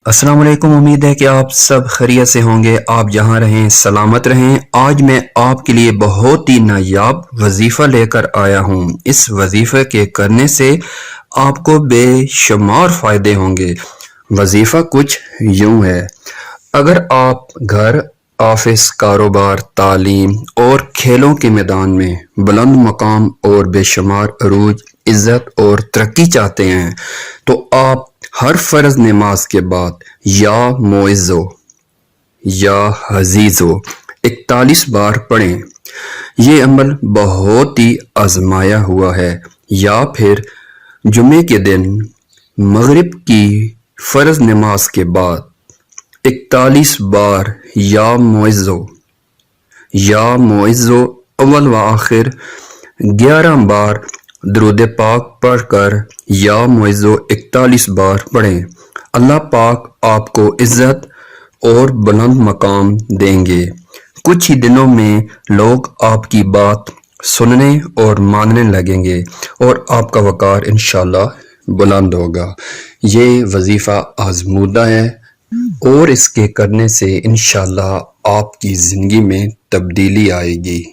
السلام علیکم، امید ہے کہ آپ سب خیریت سے ہوں گے، آپ جہاں رہیں سلامت رہیں۔ آج میں آپ کے لیے بہت ہی نایاب وظیفہ لے کر آیا ہوں۔ اس وظیفے کے کرنے سے آپ کو بے شمار فائدے ہوں گے۔ وظیفہ کچھ یوں ہے: اگر آپ گھر، آفس، کاروبار، تعلیم اور کھیلوں کے میدان میں بلند مقام اور بے شمار عروج، عزت اور ترقی چاہتے ہیں تو آپ ہر فرض نماز کے بعد یا معزو یا حزیزو 41 بار پڑھیں۔ یہ عمل بہت ہی آزمایا ہوا ہے۔ یا پھر جمعے کے دن مغرب کی فرض نماز کے بعد 41 بار یا معزو اول و آخر 11 بار درود پاک پڑھ کر یا معزو 41 بار پڑھیں۔ اللہ پاک آپ کو عزت اور بلند مقام دیں گے۔ کچھ ہی دنوں میں لوگ آپ کی بات سننے اور ماننے لگیں گے اور آپ کا وقار انشاءاللہ بلند ہوگا۔ یہ وظیفہ آزمودہ ہے اور اس کے کرنے سے انشاءاللہ آپ کی زندگی میں تبدیلی آئے گی۔